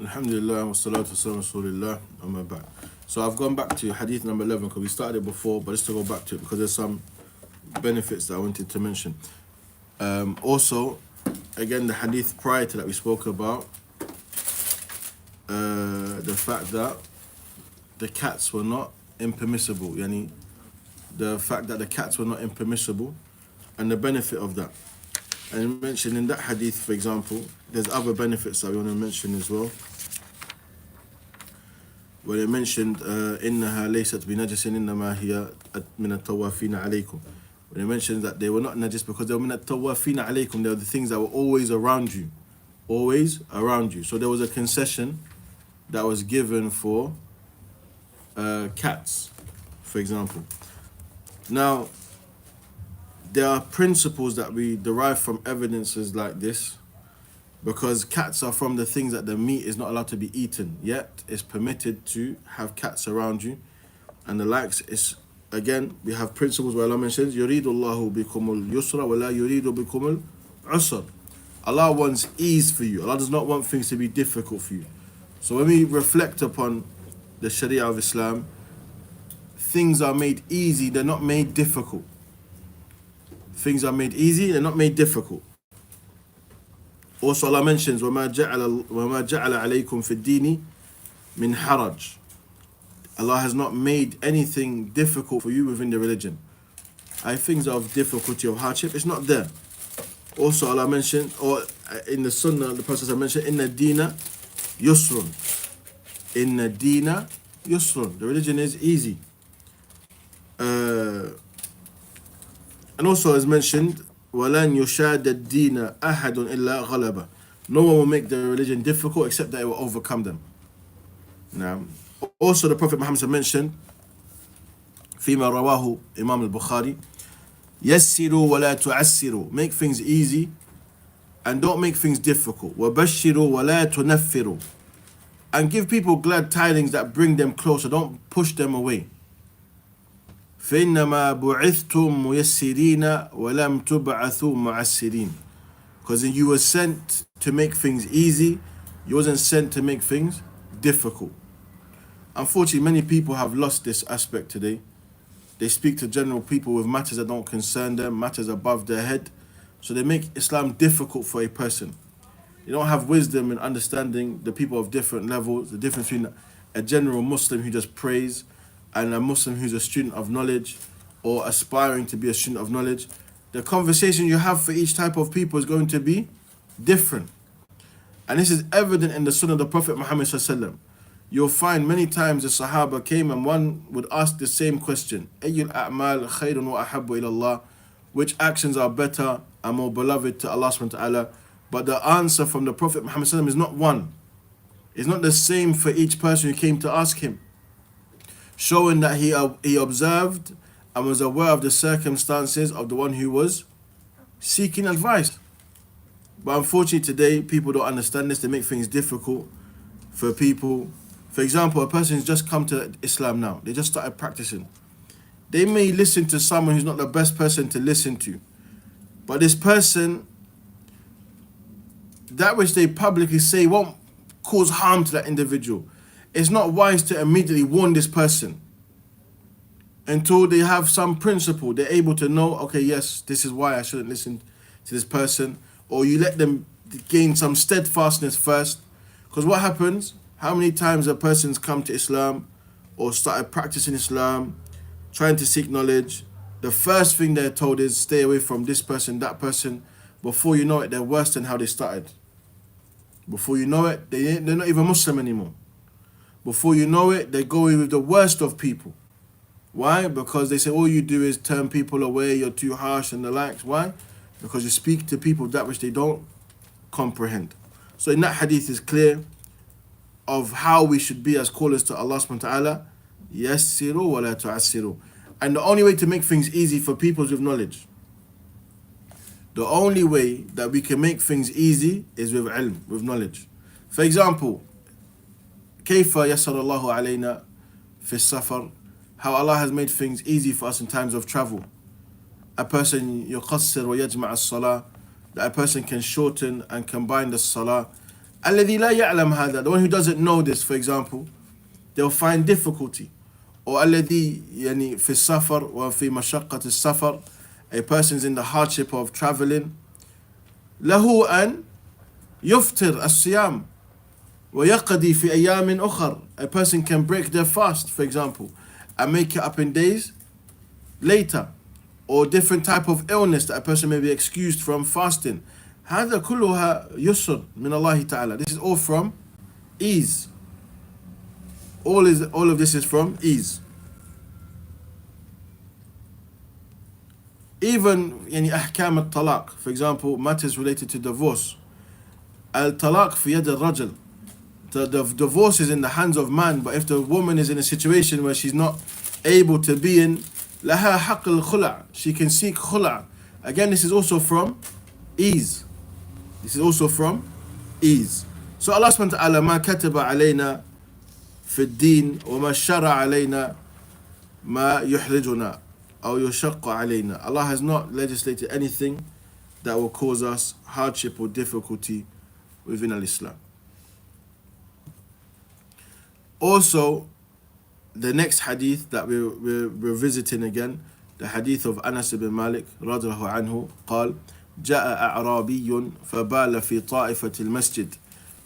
Alhamdulillah wa salatu wa rasulillah amma ba'd. So I've gone back to hadith number 11 because we started it before, but just to go back to it because there's some benefits that I wanted to mention. Also, again, the hadith prior to that we spoke about the fact that the cats were not impermissible, yani the fact that the cats were not impermissible and the benefit of that. And mentioned in that hadith, for example, there's other benefits that we want to mention as well. Where it mentioned, إِنَّهَا لَيْسَتْ بِنَجَسٍ إِنَّمَا هِيَ مِنَ التَّوَّافِينَ عَلَيْكُمْ. When it mentioned that they were not najis because they were مِنَ التَّوَّافِينَ عَلَيْكُمْ, they were the things that were always around you. Always around you. So there was a concession that was given for cats, for example. Now, there are principles that we derive from evidences like this, because cats are from the things that the meat is not allowed to be eaten, yet it's permitted to have cats around you and the likes. Is again, we have principles where Allah mentions يُرِيدُ اللَّهُ بِكُمُ الْيُسْرَ وَلَا يُرِيدُ بِكُمُ الْعُسْرَ. Allah wants ease for you. Allah does not want things to be difficult for you. So when we reflect upon the Sharia of Islam, things are made easy, they're not made difficult. Things are made easy, they're not made difficult. Also, Allah mentions وَمَا جَعَلَ عَلَيْكُمْ فِي الدِّينِ مِنْ حَرَجٍ. Allah has not made anything difficult for you within the religion. Things of difficulty, of hardship, it's not there. Also, Allah mentioned, or in the Sunnah, the Prophet mentioned, إِنَّ الدِّينَ يُسْرٌ. إِنَّ الدِّينَ يُسْرٌ. The religion is easy. And also, as mentioned, وَلَنْ يُشَادَ الدِّينَ أَحَدٌ إِلَّا غَلَبَ. No one will make the religion difficult except that it will overcome them. Now, also the Prophet Muhammad mentioned, فيما رواه Imam al-Bukhari, يَسِّرُوا وَلَا تُعَسِّرُوا. Make things easy and don't make things difficult. وَبَشِّرُوا وَلَا تُنَفِّرُوا. And give people glad tidings that bring them closer. Don't push them away. فإنما بعثتم ميسرين ولم تبعثوا معسرين. Because you were sent to make things easy, you wasn't sent to make things difficult. Unfortunately, many people have lost this aspect today. They speak to general people with matters that don't concern them, matters above their head. So they make Islam difficult for a person. They don't have wisdom in understanding the people of different levels, the difference between a general Muslim who just prays and a Muslim who's a student of knowledge or aspiring to be a student of knowledge. The conversation you have for each type of people is going to be different. And this is evident in the Sunnah of the Prophet Muhammad ﷺ. You'll find many times the Sahaba came and one would ask the same question, أَيُّ الْأَعْمَالِ خَيْرٌ وَأَحَبُّ إِلَى اللَّهِ. Which actions are better and more beloved to Allah subhanahu wa ta'ala? But the answer from the Prophet Muhammad ﷺ is not one. It's not the same for each person who came to ask him, showing that he observed and was aware of the circumstances of the one who was seeking advice. But unfortunately today, people don't understand this. They make things difficult for people. For example, a person who's just come to Islam now, they just started practicing. They may listen to someone who's not the best person to listen to. But this person, that which they publicly say won't cause harm to that individual. It's not wise to immediately warn this person until they have some principle. They're able to know, okay, yes, this is why I shouldn't listen to this person. Or you let them gain some steadfastness first. Because what happens, how many times a person's come to Islam or started practicing Islam, trying to seek knowledge, the first thing they're told is stay away from this person, that person. Before you know it, they're worse than how they started. Before you know it, they're not even Muslim anymore. Before you know it, they're going with the worst of people. Why? Because they say all you do is turn people away, you're too harsh and the likes. Why? Because you speak to people that which they don't comprehend. So in that hadith is clear of how we should be as callers to Allah subhanahu wa ta'ala. Yassiru wa la tu'assiru. And the only way to make things easy for people is with knowledge. The only way that we can make things easy is with ilm, with knowledge. For example, كيف يسر الله علينا في السفر. How Allah has made things easy for us in times of travel. A person يقصر ويجمع الصلاة, that a person can shorten and combine the salah. الذي لا يعلم هذا, the one who doesn't know this, for example, they'll find difficulty. Or الذي يعني في السفر وفي مشقة السفر, a person's in the hardship of traveling, له أن يفطر الصيام ويقضي في أيام أخر. A person can break their fast, for example, and make it up in days later. Or different type of illness that a person may be excused from fasting. هذا كلها يسر من الله تعالى. This is all from ease. All of this is from ease. Even يعني أحكام الطلاق, for example, matters related to divorce. الطلاق في يد الرجل. The divorce is in the hands of man, but if the woman is in a situation where she's not able to be in, لها حق الخلع, she can seek خلع. Again, this is also from ease. This is also from ease. So Allah subhanahu wa ta'ala ما كتب علينا في الدين وما شرع علينا ما يحرجنا أو يشق علينا. Allah has not legislated anything that will cause us hardship or difficulty within Islam. Also, the next hadith that we're visiting again, the hadith of Anas ibn Malik رضي الله عنه قال جاء أعرابي فبال في طائفة المسجد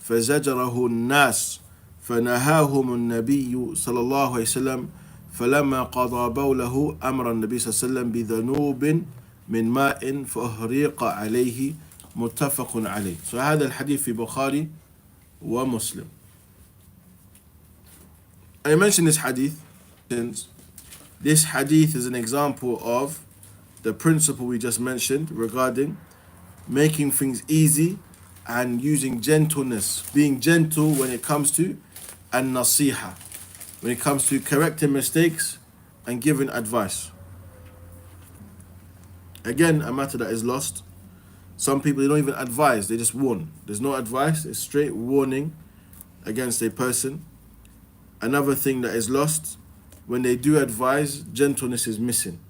فزجره الناس فنهاهم النبي صلى الله عليه وسلم فلما قضى بوله أمر النبي صلى الله عليه وسلم بذنوب من ماء فأهريق عليه متفق عليه. So هذا الحديث في بخاري ومسلم. I mentioned this hadith since this hadith is an example of the principle we just mentioned regarding making things easy and using gentleness, being gentle when it comes to an-nasiha, when it comes to correcting mistakes and giving advice. Again, a matter that is lost. Some people, they don't even advise, they just warn. There's no advice, it's straight warning against a person. Another thing that is lost, when they do advise, gentleness is missing.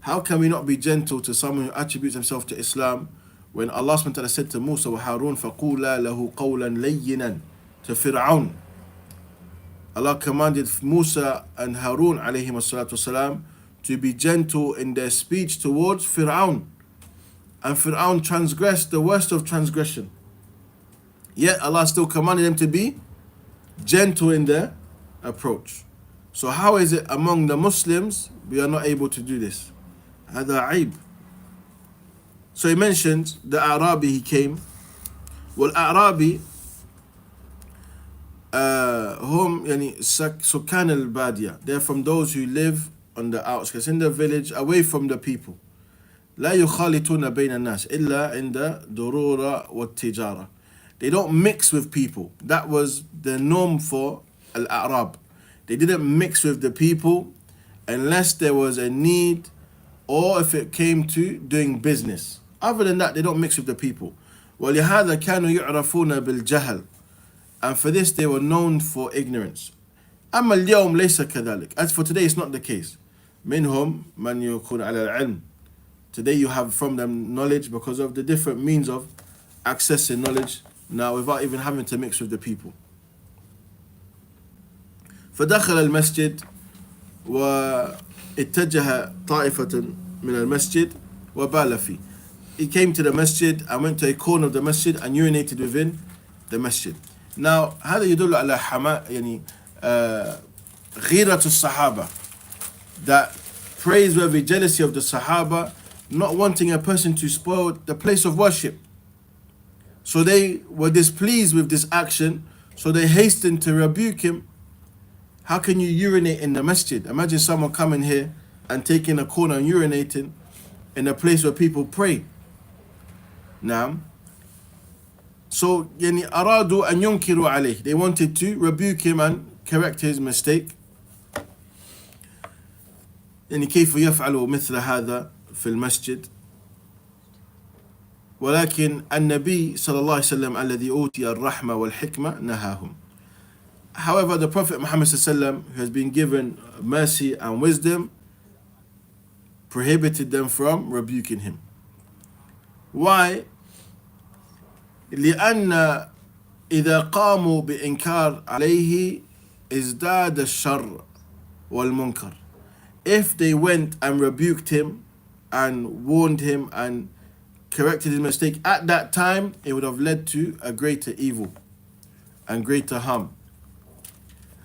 How can we not be gentle to someone who attributes himself to Islam when Allah subhanahu wa ta'ala said to Musa wa Harun فَقُولَا لَهُ قَوْلًا لَيِّنًا, to Fir'aun. Allah commanded Musa and Harun alayhim as-salatu wasalam to be gentle in their speech towards Fir'aun. And Fir'aun transgressed the worst of transgression. Yet Allah still commanded them to be gentle in their approach. So how is it among the Muslims we are not able to do this? هذا عيب. So he mentioned the Arabi, he came. والأعرابي هم يعني سكان البادية. They're from those who live on the outskirts, in the village, away from the people. لا يخالطون بين الناس إلا عند ضرورة والتجارة. They don't mix with people. That was the norm for Al-A'rab. They didn't mix with the people unless there was a need or if it came to doing business. Other than that, they don't mix with the people. وَلِهَذَا كَانُوا يُعْرَفُونَ بِالْجَهَلِ. And for this, they were known for ignorance. أَمَّا الْيَوْمِ لَيْسَ كَذَلِكَ. As for today, it's not the case. مِنْهُمْ مَنْ يَكُونَ عَلَى الْعِلْمِ. Today you have from them knowledge because of the different means of accessing knowledge now without even having to mix with the people. فدخل المسجد واتجه طائفة من المسجد وبال فيه. He came to the masjid and went to a corner of the masjid and urinated within the masjid. Now هذا يدل على يعني غيرة الصحابة, that praiseworthy jealousy of the Sahaba, not wanting a person to spoil the place of worship. So they were displeased with this action, so they hastened to rebuke him. How can you urinate in the masjid? Imagine someone coming here and taking a corner and urinating in a place where people pray. Now, so يعني أرادوا أن ينكروا عليه. They wanted to rebuke him and correct his mistake. يعني كيف يفعل مثل هذا في المسجد؟ ولكن النبي صلى الله عليه وسلم الذي أوتي الرحمة والحكمة نهاهم. However, the Prophet Muhammad صلى الله عليه وسلم, who has been given mercy and wisdom, prohibited them from rebuking him. Why? لأن إذا قاموا بإنكار عليه ازداد الشر والمنكر. If they went and rebuked him and warned him and corrected his mistake at that time, it would have led to a greater evil and greater harm.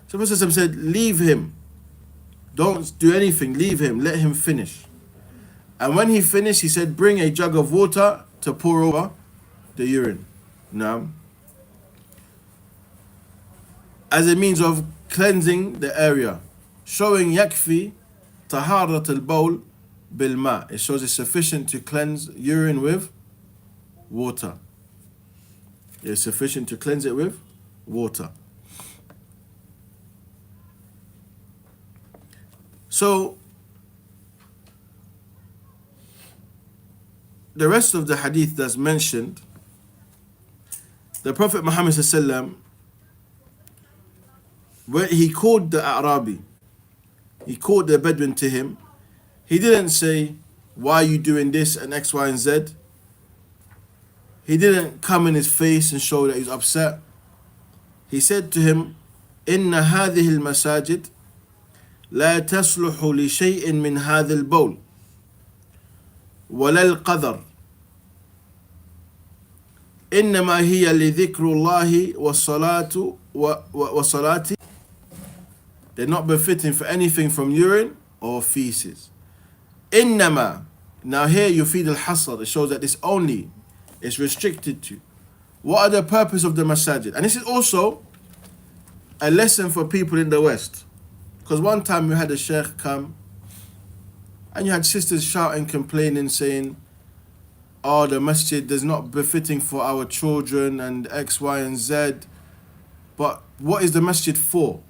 So Prophet said, leave him. Don't do anything, leave him, let him finish. And when he finished, he said, bring a jug of water to pour over the urine. Now, as a means of cleansing the area, showing yakfi taharat al-bawl bil-ma. It shows it's sufficient to cleanse urine with water. It's sufficient to cleanse it with water. So, the rest of the hadith that's mentioned, the Prophet Muhammad sallallahu where he called the Arabi, he called the Bedouin to him. He didn't say, why are you doing this and X, Y, and Z. He didn't come in his face and show that he's upset. He said to him, إن هذه المساجد لا تصلح لشيء من هذا البول ولا القذر إنما هي لذكر الله والصلاة. They're not befitting for anything from urine or feces. إنما. Now here you feed al-hasr. It shows that this only is restricted to. What are the purpose of the masajid? And this is also a lesson for people in the West. Because one time we had a sheikh come and you had sisters shouting, complaining, saying, oh, the masjid is not befitting for our children and X, Y, and Z. But what is the masjid for?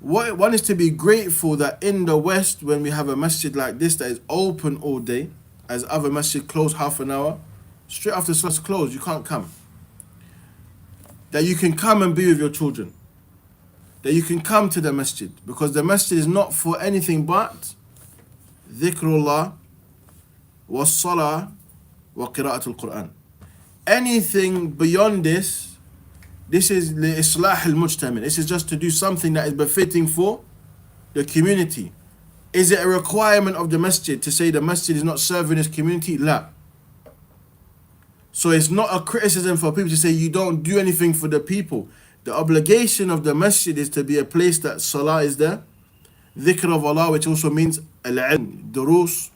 One is to be grateful that in the West, when we have a masjid like this that is open all day, as other masjid close half an hour, straight after Salat's closed, you can't come. That you can come and be with your children. That you can come to the masjid, because the masjid is not for anything but dhikrullah wa salah wa qira'atul Quran. Anything beyond this, this is li-islah al-mujtami. This is just to do something that is befitting for the community. Is it a requirement of the masjid to say the masjid is not serving its community? La. So it's not a criticism for people to say you don't do anything for the people. The obligation of the masjid is to be a place that salah is there, dhikr of Allah, which also means al-ilm, durus,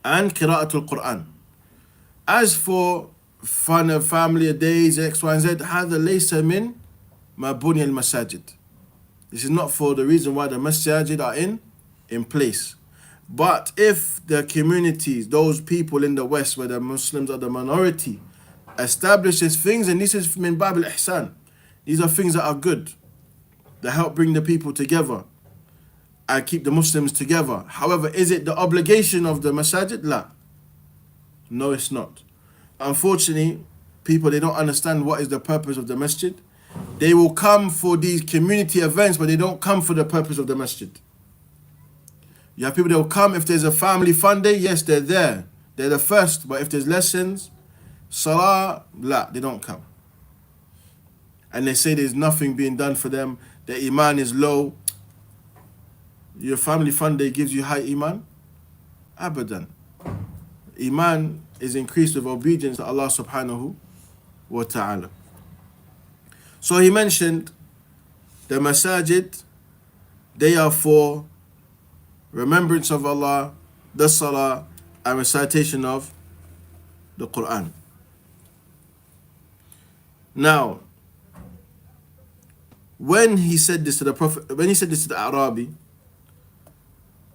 and qira'atul Quran. As for fun of family days, X, Y, and Z, هذا ليس من ما بني المساجد. This is not for the reason why the masajid are in place. But if the communities, those people in the West where the Muslims are the minority, establishes things, and this is min bab al-ihsan, these are things that are good, that help bring the people together and keep the Muslims together. However, is it the obligation of the masajid? La. No, it's not. Unfortunately, people, they don't understand what is the purpose of the masjid. They will come for these community events, but they don't come for the purpose of the masjid. You have people that will come if there's a family fun day, yes, they're there. They're the first, but if there's lessons, salah, la, they don't come. And they say there's nothing being done for them, their iman is low. Your family fun day gives you high iman? Abadan. Iman is increased with obedience to Allah subhanahu wa ta'ala. So he mentioned the masajid, they are for remembrance of Allah, the salah, and recitation of the Quran. Now, when he said this to the Prophet, when he said this to the Arabi,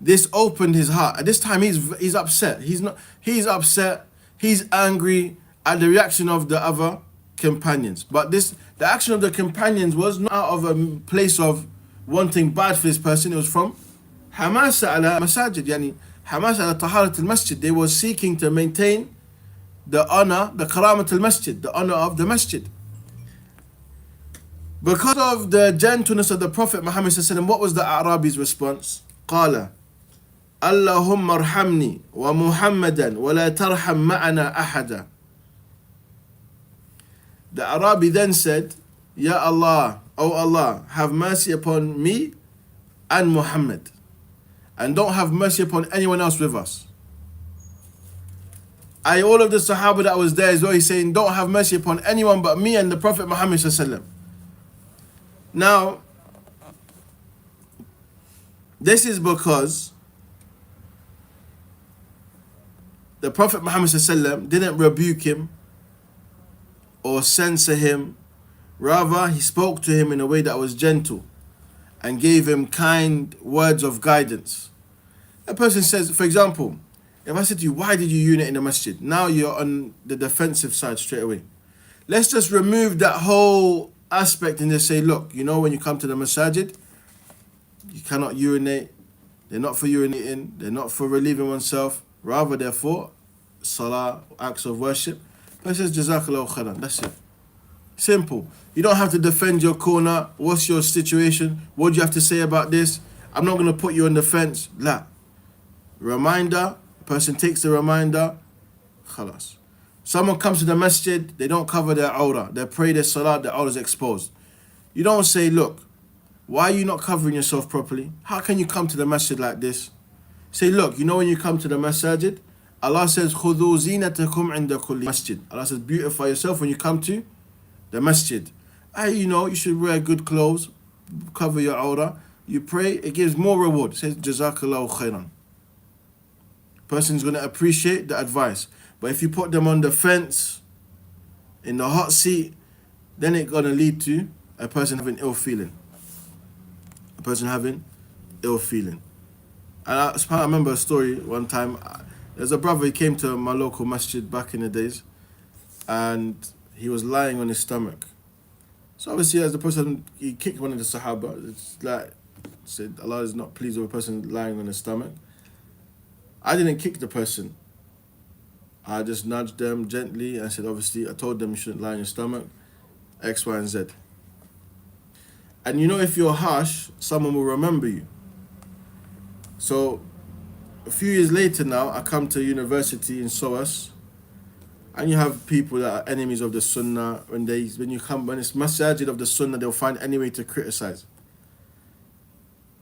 this opened his heart. At this time, he's upset. He's upset. He's angry at the reaction of the other companions. But the action of the companions was not out of a place of wanting bad for this person. It was from hamasa ala masajid, yani hamasa ala taharat al-masjid. They were seeking to maintain the honor, the karamat al-masjid, the honor of the masjid. Because of the gentleness of the Prophet Muhammad sallallahu alaihi wasallam, what was the Arabi's response? قال اللهم ارحمني ومحمدا ولا ترحم معنا أحدا. The Arabi then said, Ya Allah, O Allah, have mercy upon me and Muhammad, and don't have mercy upon anyone else with us. All of the Sahaba that was there as well, he's saying, don't have mercy upon anyone but me and the Prophet Muhammad sallallahu. Now, this is because the Prophet Muhammad sallallahu didn't rebuke him or censor him. Rather, he spoke to him in a way that was gentle and gave him kind words of guidance. A person says, for example, if I said to you, why did you urinate in the masjid? Now you're on the defensive side straight away. Let's just remove that whole aspect and just say, look, you know, when you come to the masajid, you cannot urinate. They're not for urinating. They're not for relieving oneself. Rather, they're for salah, acts of worship. Person says, Jazakallahu khairan. That's it. Simple. You don't have to defend your corner. What's your situation? What do you have to say about this? I'm not going to put you on the fence. La. Reminder. Person takes the reminder. Khalas. Someone comes to the masjid. They don't cover their awrah. They pray their salah. Their awrah is exposed. You don't say, look, why are you not covering yourself properly? How can you come to the masjid like this? Say, look, you know when you come to the masjid, Allah says, خُذُوا زِينَتَكُمْ عِنْدَ كُلِّ masjid. Allah says, beautify yourself when you come to the masjid. You know, you should wear good clothes, cover your awrah. You pray, it gives more reward. It says, Jazakallahu khairan. Person's going to appreciate the advice. But if you put them on the fence, in the hot seat, then it's going to lead to a person having ill feeling. A person having ill feeling. And I remember a story one time. There's a brother, he came to my local masjid back in the days, and he was lying on his stomach. So obviously, as the person, he kicked one of the Sahaba. It's like, said Allah is not pleased with a person lying on his stomach. I didn't kick the person. I just nudged them gently and said, obviously, I told them you shouldn't lie on your stomach, X, Y, and Z. And you know, if you're harsh, someone will remember you. So, a few years later now, I come to university in SOAS, and you have people that are enemies of the Sunnah. When it's masajid of the Sunnah, they'll find any way to criticize.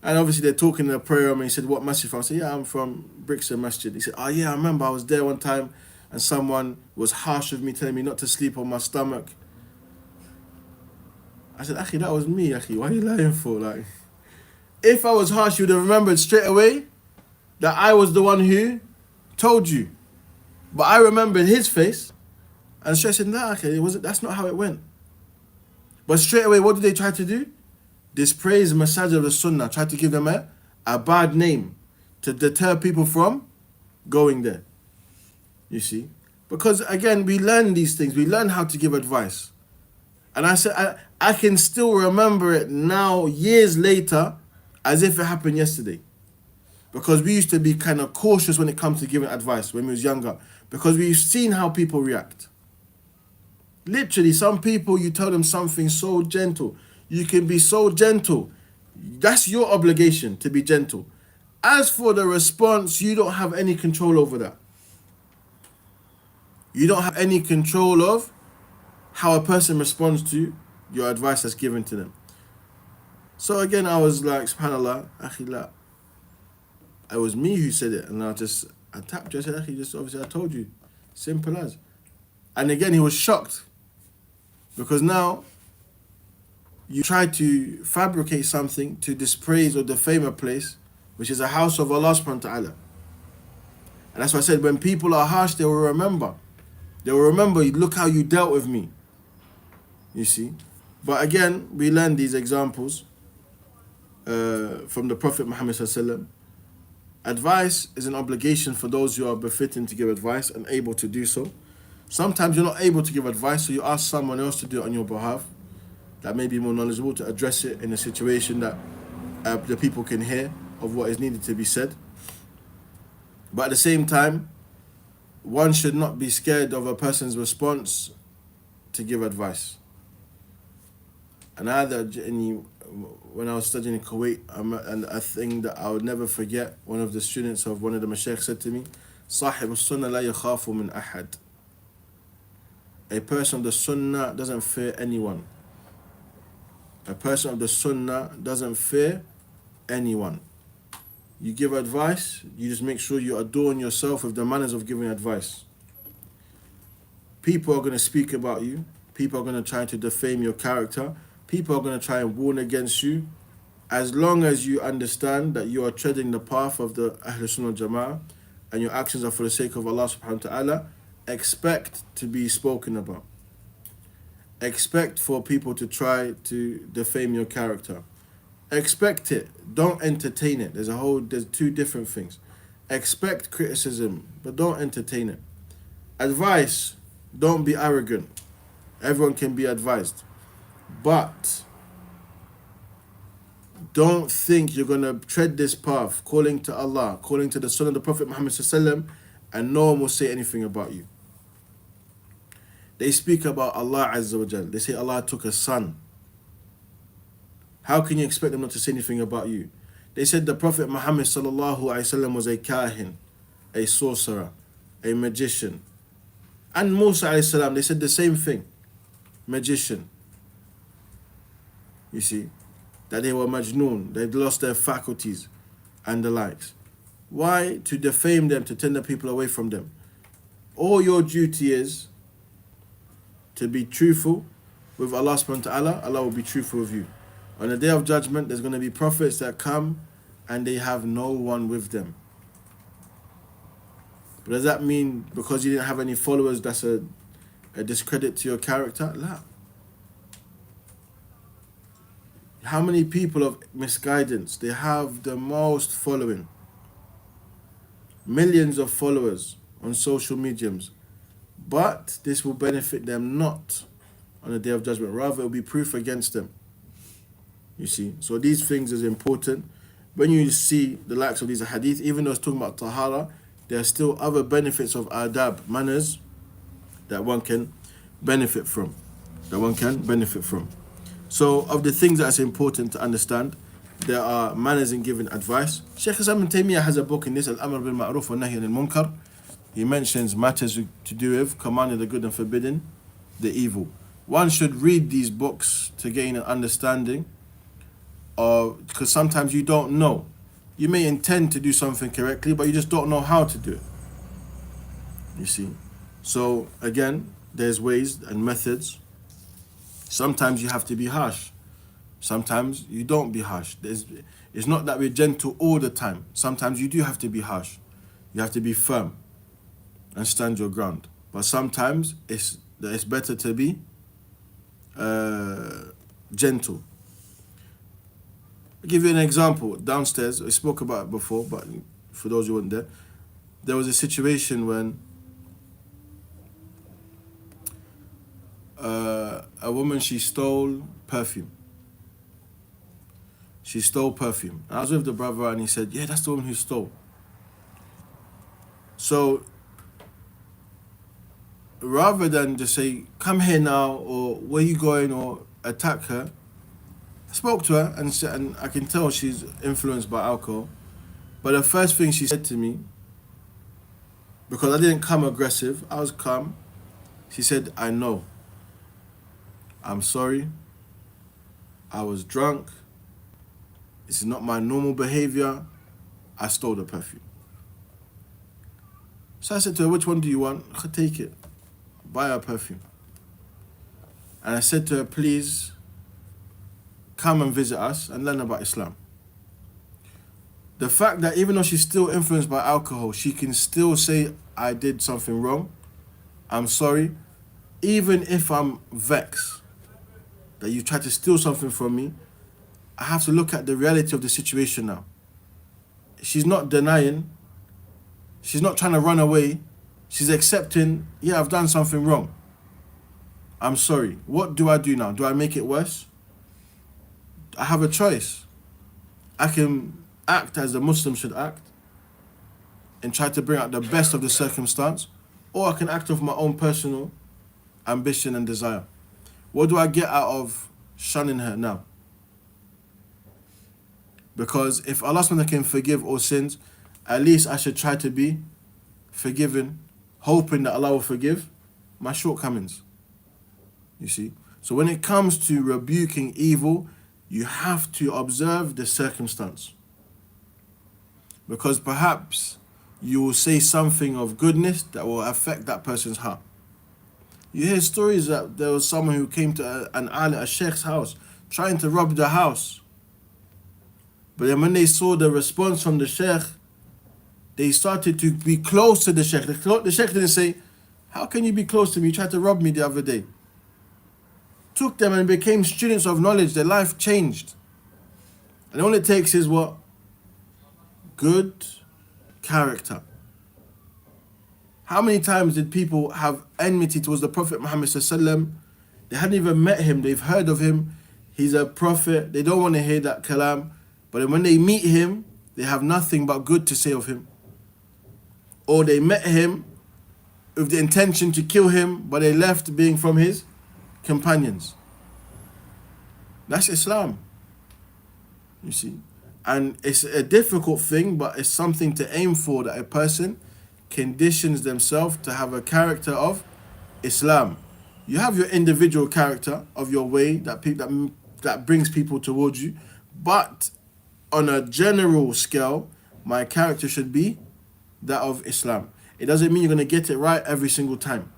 And obviously they're talking in a prayer room, and he said, what masjid from? I said, yeah, I'm from Brixton Masjid. He said, oh yeah, I remember I was there one time, and someone was harsh with me, telling me not to sleep on my stomach. I said, Akhi, that was me, Akhi. Why are you lying for? Like, if I was harsh, you would have remembered straight away that I was the one who told you. But I remembered his face, and straight said, nah, okay, that's not how it went. But straight away, what did they try to do? Dispraise the masajid of the Sunnah, try to give them a bad name to deter people from going there. You see? Because again, we learn these things. We learn how to give advice. And I said, I can still remember it now, years later, as if it happened yesterday. Because we used to be kind of cautious when it comes to giving advice when we was younger. Because we've seen how people react. Literally, some people, you tell them something so gentle. You can be so gentle. That's your obligation, to be gentle. As for the response, you don't have any control over that. You don't have any control of how a person responds to your advice that's given to them. So again, I was like, subhanAllah, akhi la. It was me who said it, and I tapped you. I said, akhi, just obviously I told you. Simple as. And again, he was shocked. Because now, you try to fabricate something to dispraise or defame a place, which is a house of Allah subhanahu wa ta'ala. And that's why I said, when people are harsh, they will remember. They will remember, look how you dealt with me. You see? But again, we learn these examples from the Prophet Muhammad sallallahu alaihi wasallam. Advice is an obligation for those who are befitting to give advice and able to do so. Sometimes you're not able to give advice, so you ask someone else to do it on your behalf that may be more knowledgeable to address it in a situation that the people can hear of what is needed to be said. But at the same time, one should not be scared of a person's response to give advice. And when I was studying in Kuwait, and a thing that I would never forget, one of the students of one of the mashaykh said to me, صاحب السنة لا يخاف من أحد. A person of the Sunnah doesn't fear anyone. A person of the Sunnah doesn't fear anyone. You give advice, you just make sure you adorn yourself with the manners of giving advice. People are going to speak about you. People are going to try to defame your character. People are going to try and warn against you. As long as you understand that you are treading the path of the Ahlul Sunnah Jama'ah and your actions are for the sake of Allah subhanahu wa ta'ala, expect to be spoken about. Expect for people to try to defame your character. Expect it. Don't entertain it. There's two different things. Expect criticism, but don't entertain it. Advice, don't be arrogant. Everyone can be advised. But don't think you're going to tread this path, calling to Allah, calling to the Sunnah of the Prophet Muhammad ﷺ, and no one will say anything about you. They speak about Allah Azza wa Jal. They say Allah took a son. How can you expect them not to say anything about you? They said the Prophet Muhammad ﷺ was a kahin, a sorcerer, a magician. And Musa ﷺ, they said the same thing, magician. You see, that they were majnoon, they'd lost their faculties and the likes. Why? To defame them, to turn the people away from them. All your duty is to be truthful with Allah subhanahu wa ta'ala. Allah will be truthful with you. On the day of judgment, there's going to be prophets that come and they have no one with them. But does that mean because you didn't have any followers, that's a discredit to your character? La. How many people of misguidance? They have the most following. Millions of followers on social mediums. But this will benefit them not on the day of judgment. Rather, it will be proof against them. You see? So these things is important. When you see the likes of these hadeeth, even though it's talking about tahara, there are still other benefits of adab, manners, that one can benefit from. So of the things that's important to understand, there are manners in giving advice. Shaykh Islam ibn Taymiyyah has a book in this, Al-Amr bil Ma'ruf wa Nahy anil Munkar. He mentions matters to do with commanding the good and forbidding the evil. One should read these books to gain an understanding of, because sometimes you don't know. You may intend to do something correctly, but you just don't know how to do it. You see? So again, there's ways and methods. Sometimes you have to be harsh. Sometimes you don't be harsh. It's not that we're gentle all the time. Sometimes you do have to be harsh. You have to be firm and stand your ground. But sometimes it's better to be gentle. I'll give you an example. Downstairs, I spoke about it before, but for those who weren't there was a situation when a woman, she stole perfume. I was with the brother and he said, yeah, that's the woman who stole. So rather than just say, come here now, or where you going, or attack her, I spoke to her and I can tell she's influenced by alcohol. But the first thing she said to me, because I didn't come aggressive, I was calm, she said, I know. I'm sorry. I was drunk. This is not my normal behavior. I stole the perfume. So I said to her, which one do you want? I'll take it. Buy her perfume. And I said to her, please come and visit us and learn about Islam. The fact that even though she's still influenced by alcohol, she can still say, I did something wrong. I'm sorry. Even if I'm vexed that you tried to steal something from me, I have to look at the reality of the situation now. She's not denying. She's not trying to run away. She's accepting, yeah, I've done something wrong. I'm sorry. What do I do now? Do I make it worse? I have a choice. I can act as a Muslim should act and try to bring out the best of the circumstance, or I can act of my own personal ambition and desire. What do I get out of shunning her now? Because if Allah SWT can forgive all sins, at least I should try to be forgiven, hoping that Allah will forgive my shortcomings. You see? So when it comes to rebuking evil, you have to observe the circumstance. Because perhaps you will say something of goodness that will affect that person's heart. You hear stories that there was someone who came to a sheikh's house trying to rob the house. But then when they saw the response from the sheikh, they started to be close to the sheikh. The sheikh didn't say, how can you be close to me? You tried to rob me the other day. Took them and became students of knowledge. Their life changed. And all it takes is what? Good character. How many times did people have enmity towards the Prophet Muhammad ﷺ? They hadn't even met him. They've heard of him. He's a prophet. They don't want to hear that kalam. But then when they meet him, they have nothing but good to say of him. Or they met him with the intention to kill him, but they left being from his companions. That's Islam. You see? And it's a difficult thing, but it's something to aim for, that a person conditions themselves to have a character of Islam. You have your individual character of your way that brings people towards you, but on a general scale, my character should be that of Islam. It doesn't mean you're going to get it right every single time,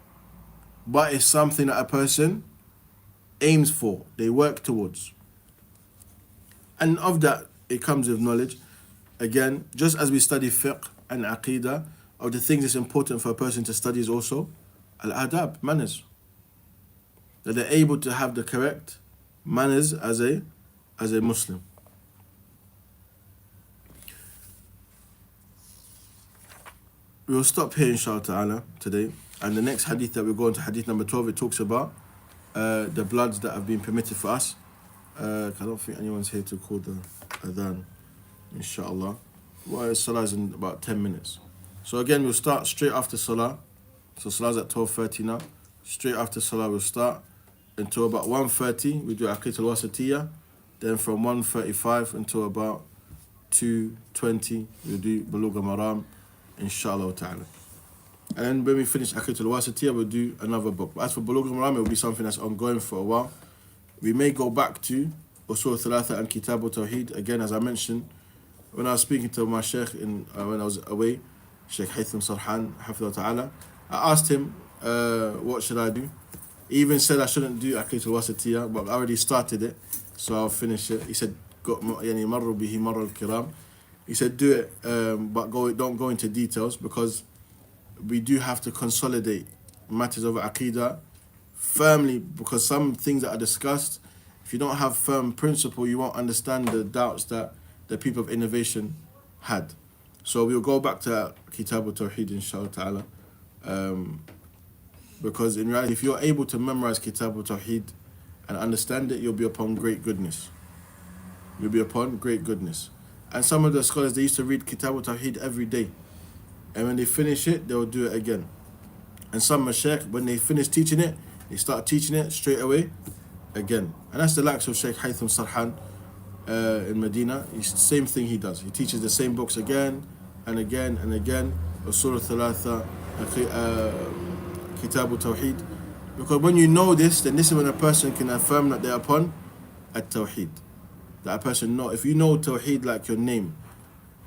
but it's something that a person aims for, they work towards. And of that, it comes with knowledge. Again, just as we study fiqh and aqidah, of the things that's important for a person to study is also al-adab, manners. That they're able to have the correct manners as a Muslim. We'll stop here inshallah ta'ala today. And the next hadith that we're going to, hadith number 12, it talks about the bloods that have been permitted for us. I don't think anyone's here to call the adhan, inshallah. Well, salah is in about 10 minutes. So again, we'll start straight after salah. So salah's at 12:30 now. Straight after salah, we'll start until about 1:30. We do Aqeedah al-Wasatiyah. Then from 1:35 until about 2:20, we'll do Bulugh al-Maram, inshallah ta'ala. And then when we finish Aqeedah al-Wasatiyah, we'll do another book. But as for Bulugh al-Maram, it will be something that's ongoing for a while. We may go back to Usul Thalatha and Kitab al-Tawheed. Again, as I mentioned, when I was speaking to my sheikh when I was away, Sheikh Haytham Sarhan, Hafidhullah Ta'ala, I asked him, what should I do? He even said I shouldn't do Aqeedah al-Wasatiyah, but I already started it, so I'll finish it. He said, marru bihi marru al-kiram. He said, do it, but don't go into details, because we do have to consolidate matters of Aqeedah firmly, because some things that are discussed, if you don't have firm principle, you won't understand the doubts that the people of innovation had. So we'll go back to Kitab al-Tawheed inshallah ta'ala, because in reality, if you're able to memorize Kitab al-Tawheed and understand it, you'll be upon great goodness. You'll be upon great goodness. And some of the scholars, they used to read Kitab al-Tawheed every day, and when they finish it, they'll do it again. And some mashaykh, when they finish teaching it, they start teaching it straight away again. And that's the likes of Sheikh Haytham Sarhan in Medina. It's the same thing he does. He teaches the same books again and again and again. Usul Thalatha, Kitab al-Tawheed. Because when you know this, then this is when a person can affirm that they're upon at-Tawheed. That a person know. If you know Tawheed like your name,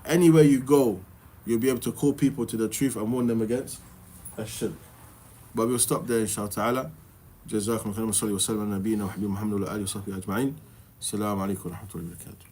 anywhere you go, you'll be able to call people to the truth and warn them against ash-shirk. But we'll stop there inshallah ta'ala. جزاكم خيرا وصلي وسلم على نبينا وحبيب محمد وعلى آله وصحبه أجمعين. السلام عليكم ورحمة الله وبركاته.